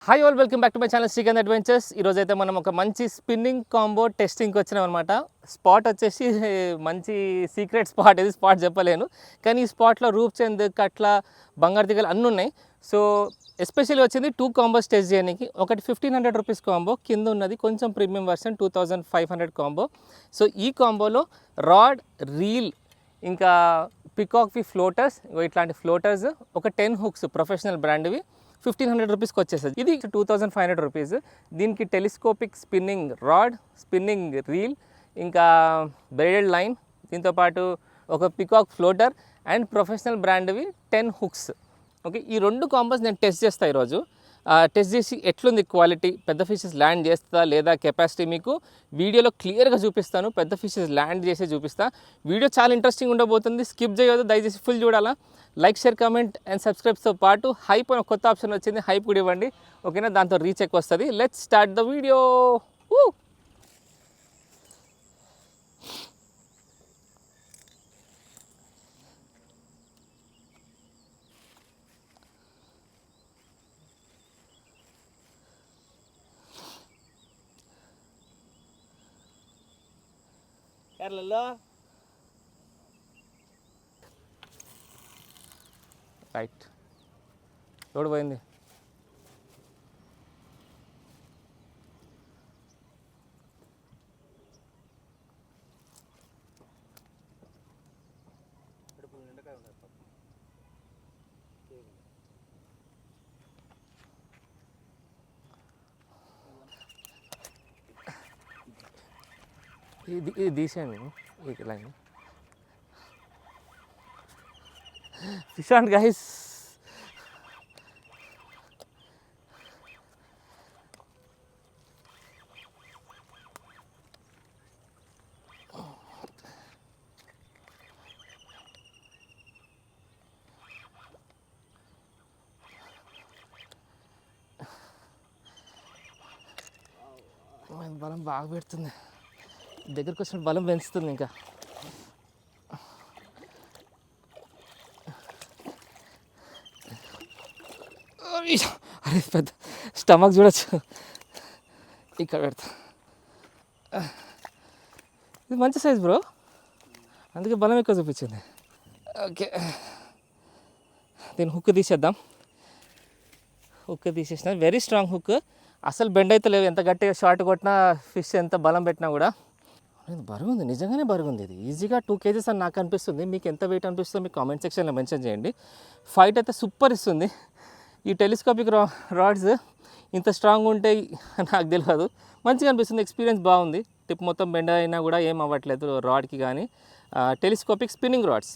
Hi all, welcome back to my channel Srikanth adventures. ఈరోజు అయితే మనం ఒక మంచి స్పిన్నింగ్ కాంబో టెస్టింగ్కి వచ్చినాం అనమాట. స్పాట్ వచ్చేసి మంచి సీక్రెట్ స్పాట్, ఇది స్పాట్ చెప్పలేను, కానీ ఈ స్పాట్లో రూప్చంద్, కట్ల, బంగారు తీగలు అన్నీ ఉన్నాయి. సో ఎస్పెషల్లీ వచ్చింది 2 కాంబోస్ టెస్ట్ చేయడానికి. ఒకటి 1500 రూపీస్ కాంబో, కింద ఉన్నది కొంచెం ప్రీమియం వర్షన్ 2500 కాంబో. సో ఈ కాంబోలో రాడ్, రీల్, ఇంకా పికాక్వి ఫ్లోటర్స్, ఇట్లాంటి ఫ్లోటర్స్, ఒక 10 హుక్స్ ప్రొఫెషనల్ బ్రాండ్వి 1500 రూపీస్కి వచ్చేస్తుంది. ఇది 2500 రూపీస్. దీనికి telescopic spinning rod, spinning reel, ఇంకా బ్రైడెడ్ లైన్, దీంతోపాటు ఒక పికాక్ ఫ్లోటర్ అండ్ ప్రొఫెషనల్ బ్రాండ్వి 10 హుక్స్. ఓకే, ఈ 2 కాంబోస్ నేను టెస్ట్ చేస్తాను ఈరోజు. టెస్ట్ చేసి ఎట్లుంది క్వాలిటీ, పెద్ద ఫిషెస్ ల్యాండ్ చేస్తా లేదా కెపాసిటీ మీకు వీడియోలో క్లియర్గా చూపిస్తాను. పెద్ద ఫిషెస్ ల్యాండ్ చేసే చూపిస్తా. వీడియో చాలా ఇంట్రెస్టింగ్ ఉండబోతుంది, స్కిప్ చేయవద్దు, దయచేసి ఫుల్ చూడాలా. లైక్, షేర్, కామెంట్ అండ్ సబ్స్క్రైబ్తో పాటు హైప్ అని కొత్త ఆప్షన్ వచ్చింది, హైప్ కూడా ఇవ్వండి. ఓకేనా, దాంతో రీచ్ ఎక్కువ వస్తుంది. Let's start the video. Right, road పోయింది. ఇది తీసేయండి ఈ లైన్. Fish on guys. బలం బాగా పెడుతుంది, దగ్గరికి వచ్చిన బలం పెంచుతుంది. ఇంకా అరే పెద్ద స్టమక్ చూడొచ్చు, ఇక్కడ పెడతా. ఇది మంచి సైజ్ బ్రో, అందుకే బలం ఎక్కువ చూపించింది. ఓకే, దీన్ని హుక్ తీసేద్దాం. హుక్ తీసేసిన, వెరీ స్ట్రాంగ్ హుక్, అసలు బెండ్ అయితే లేవు. ఎంత గట్టిగా షార్ట్ కొట్టినా, ఫిష్ ఎంత బలం పెట్టినా కూడా. బరువు ఉంది, నిజంగానే బరువు ఉంది. ఇది ఈజీగా 2 కేజెస్ అని నాకు అనిపిస్తుంది. మీకు ఎంత వెయిట్ అనిపిస్తుందో మీకు కామెంట్ సెక్షన్లో మెన్షన్ చేయండి. ఫైట్ అయితే సూపర్ ఇస్తుంది. ఈ టెలిస్కోపిక్ రాడ్స్ ఇంత స్ట్రాంగ్ ఉంటాయి నాకు తెలియదు. మంచిగా అనిపిస్తుంది, ఎక్స్పీరియన్స్ బాగుంది. టిప్ మొత్తం బెండ్ అయినా కూడా ఏం అవ్వట్లేదు రాడ్కి. కానీ టెలిస్కోపిక్ స్పిన్నింగ్ రాడ్స్.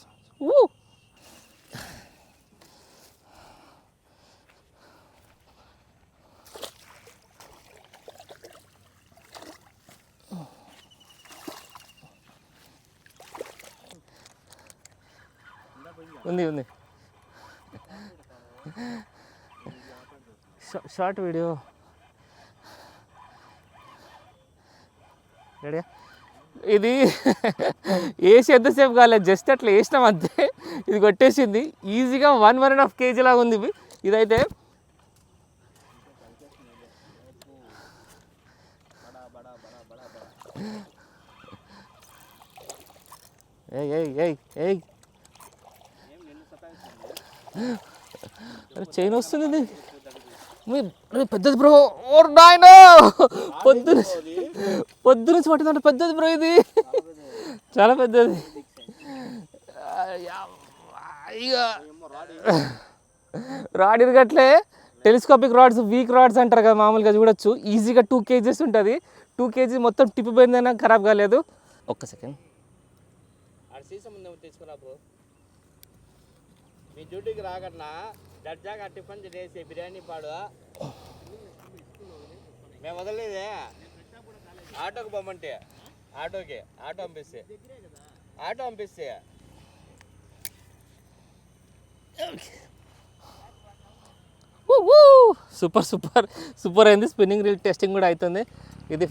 ఉంది షార్ట్ వీడియో రెడీ. ఇది వేసి ఎంతసేపు కాలేదు, జస్ట్ అట్లా వేసినాం అంతే, ఇది కొట్టేసింది ఈజీగా. 1.5 kg లాగా ఉంది ఇదైతే. ఏయ్ అరే చైన్ వస్తుంది, పెద్దది బ్రో. ఓర్ నాయన, పొద్దున పట్టిందంటే పెద్దది బ్రో, ఇది చాలా పెద్దది. ఇక రాడ్ ఇరగట్లే. టెలిస్కోపిక్ రాడ్స్ వీక్ రాడ్స్ అంటారు కదా మామూలుగా, చూడొచ్చు. ఈజీగా 2 kgs ఉంటుంది. 2 kg మొత్తం టిప్ పోయిందైనా ఖరాబ్ కాలేదు. ఒక్క సెకండ్ తీసుకురా బ్రో, మీ డ్యూటీకి రాకన్నా దర్జాగా టిఫిన్ చేసి బిర్యానీ పాడు మేము వదలలేదే. ఆటోకి పొమ్మంటే ఆటో పంపిస్తే సూపర్ అయింది. స్పిన్నింగ్ రీల్ టెస్టింగ్ కూడా అవుతుంది. ఇది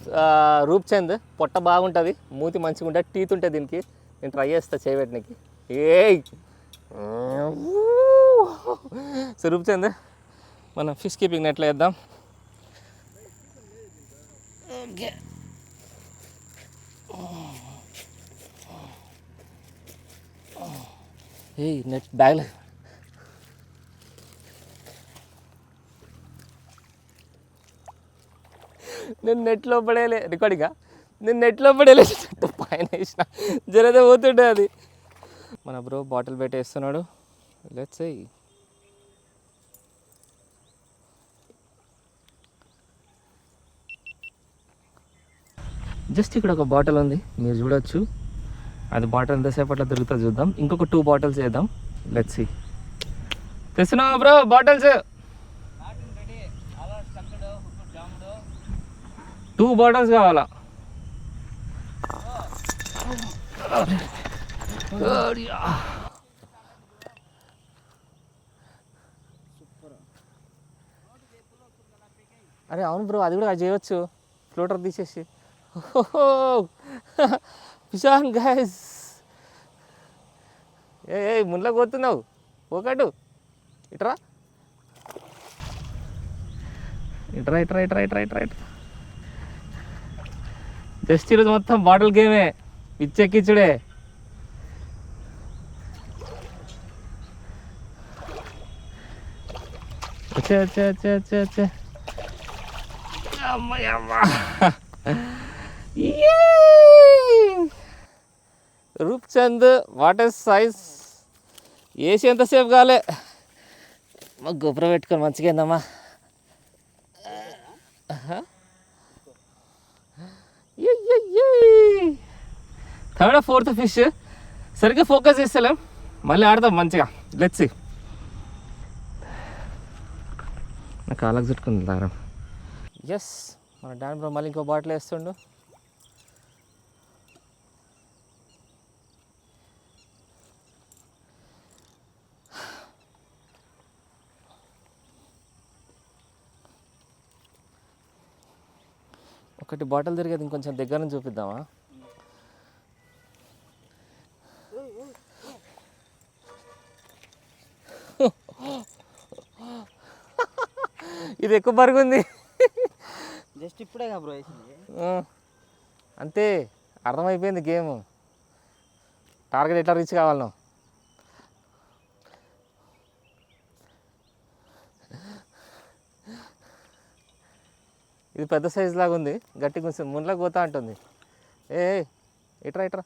రూప్చంద్, పొట్ట బాగుంటుంది, మూతి మంచిగా ఉంటుంది, టీత్ ఉంటుంది దీనికి. నేను ట్రై చేస్తా చేయబెట్టడానికి. సో రూప్చంద్, మనం ఫిష్ కీపింగ్ నెట్లో వేద్దాం. ఓకే. ఏయ్ నెట్ బ్యాగ్లో నేను నెట్లో పడేయలే రికార్డింగా. నేను నెట్లో పడేయలే, పైన వేసిన జరదే పోతుండే అది. మన బ్రో బాటిల్ పెట్టేస్తున్నాడు. Let's see. జస్ట్ ఇక్కడ ఒక బాటిల్ ఉంది, మీరు చూడొచ్చు. అది బాటిల్ ఎంతసేపట్లో దొరుకుతా చూద్దాం. ఇంకొక 2 బాటిల్స్ వేద్దాం. Let's see. తెస్తున్నావా బ్రో బాటిల్స్? 2 బాటిల్స్ కావాలా? అరే అవును బ్రో, అది కూడా చేయవచ్చు, ఫ్లోటర్ తీసేసి. పిషాన్ గైస్, ఏ ముళ్ళ పోతున్నావు, ఒకటు ఇట్రా ఇట్రా ఇట్రా ఇట్రా ఇట్రా ఇట్రా ఇట్రా. జస్ట్ ఈరోజు మొత్తం బాటిల్ గేమే, పిచ్చెక్కిచ్చుడే. వచ్చే వచ్చే వచ్చే వచ్చే వచ్చే. అమ్మా రూప్చంద్ వాటర్ సైజ్ ఏసీ ఎంతసేపు కాలే. గోపురం పెట్టుకొని మంచిగా ఏందమ్మా. థర్డ్ 4th ఫిష్ సరిగ్గా ఫోకస్ చేస్తలేం, మళ్ళీ ఆడదాం మంచిగా. Let's see. నా కాళ్ళకు చుట్టుకుంది దారం. ఎస్, మన డాన్ బ్రో మళ్ళీ ఇంకో బాటిల్ వేస్తుండు. ఒకటి బాటిల్ తిరిగేది, ఇంకొంచెం దగ్గర నుంచి చూపిద్దామా? ఇది ఎక్కువ బరుగుంది. జస్ట్ ఇప్పుడే బ్రో వేసింది అంతే, అర్థమైపోయింది గేమ్. టార్గెట్ ఎట్లా రీచ్ కావాలను. ఇది పెద్ద సైజు లాగా ఉంది, గట్టి కొంచెం ముళ్ళకి పోతా ఉంటుంది. ఏ ఇట్రా ఇట్రా.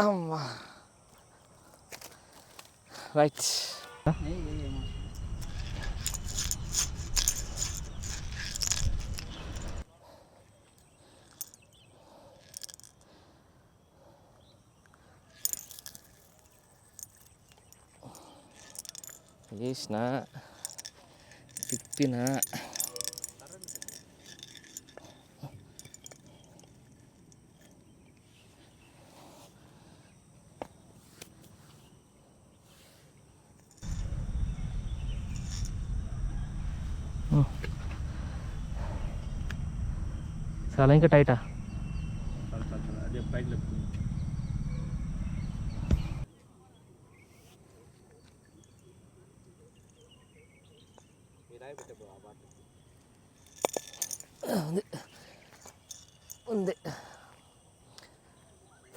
అమ్మా రైట్. వేసిన తిప్పిన చాలా ఇంకా టైటా. ఉంది ఉంది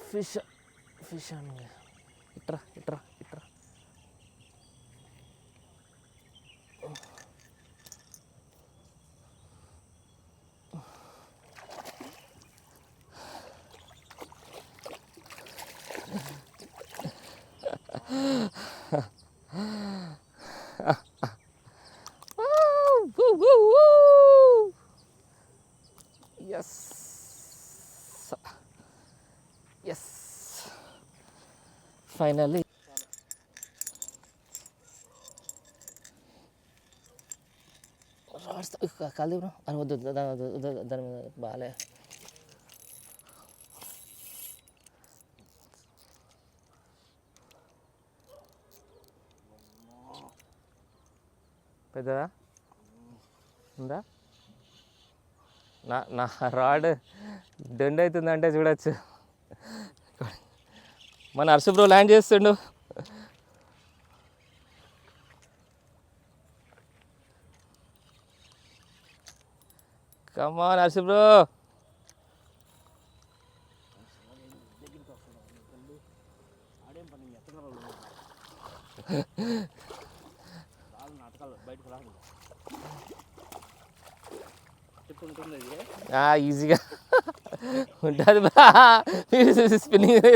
ఫిష్ ఫిష్ అని. ఇట్రా ఇట్రా ఇట్రా. Yes yes, finally. కాదు బ్రో, అని వద్దు, దాని మీద బాగాలే. పెద్దదా ఉందా? నా రాడ్ దెండ్ అవుతుందంటే చూడొచ్చు. మన హర్ష బ్రో ల్యాండ్ చేస్తుండు. కమాన్ హర్ష బ్రో. ఈజీగా ఉంటుంది బా. స్పిన్నింగ్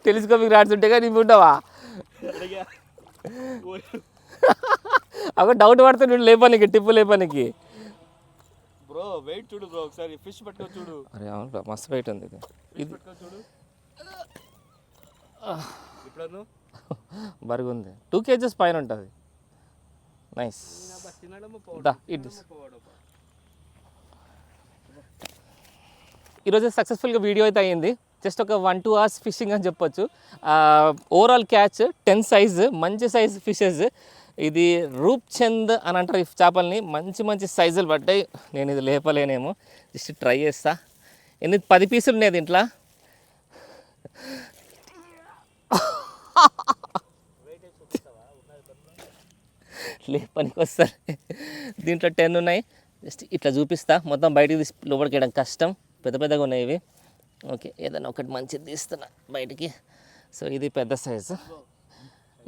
టెలిస్కోపిక్ రాడ్స్ ఉంటాయి కానీ ఇవి ఉండవా? అక్కడ డౌట్ పడుతుంది లేపానికి, టిప్పు లేపానికి. బ్రో వెయిట్ చూడు బ్రో, ఒకసారి ఫిష్ పట్టుకో చూడు. అరే అవును బ్రో, మస్తు వెయిట్ ఉంది ఇది. చూడు ఇప్పుడు బరుగు ఉంది, 2 kgs పైన ఉంటుంది. నైస్. ఈరోజు సక్సెస్ఫుల్గా వీడియో అయితే అయ్యింది. జస్ట్ ఒక 1-2 hours ఫిషింగ్ అని చెప్పొచ్చు. ఓవరాల్ క్యాచ్ 10 సైజ్, మంచి సైజ్ ఫిషెస్. ఇది రూప్చంద్ అని అంటారు ఈ చేపల్ని. మంచి మంచి సైజులు పడ్డాయి. నేను ఇది లేపలేనేమో, జస్ట్ ట్రై చేస్తా. 10 పీసులు ఉన్నాయి దీంట్లో. లేపనికి వస్తారు. దీంట్లో 10 ఉన్నాయి. జస్ట్ ఇట్లా చూపిస్తా. మొత్తం బయటికి తీసి లోపలికి వేయడం కష్టం, పెద్ద పెద్దగా ఉన్నాయి ఇవి. ఓకే, ఏదైనా ఒకటి మంచిది తీస్తున్నా బయటికి. సో ఇది పెద్ద సైజు,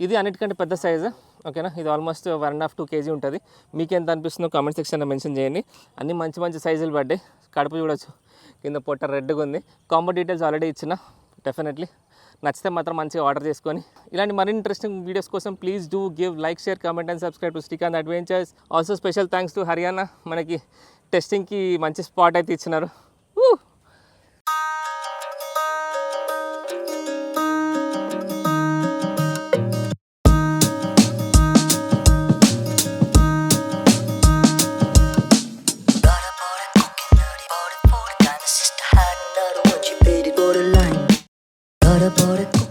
ఇది అన్నిటికంటే పెద్ద సైజు. ఓకేనా, ఇది ఆల్మోస్ట్ 1.5-2 kg ఉంటుంది. మీకు ఎంత అనిపిస్తుందో కామెంట్ సెక్షన్లో మెన్షన్ చేయండి. అన్నీ మంచి మంచి సైజులు పడ్డాయి. కడుపు చూడొచ్చు, కింద పొట్ట రెడ్గా ఉంది. కాంబో డీటెయిల్స్ ఆల్రెడీ ఇచ్చిన. డెఫినెట్లీ నచ్చితే మాత్రం మంచిగా ఆర్డర్ చేసుకొని, ఇలాంటి మరిన్ని ఇంట్రెస్టింగ్ వీడియోస్ కోసం please do give like, share, comment and subscribe to Srikanth adventures. Also special thanks to Haryana, మనకి టెస్టింగ్కి మంచి స్పాట్ అయితే ఇచ్చినారు. Bora, bora,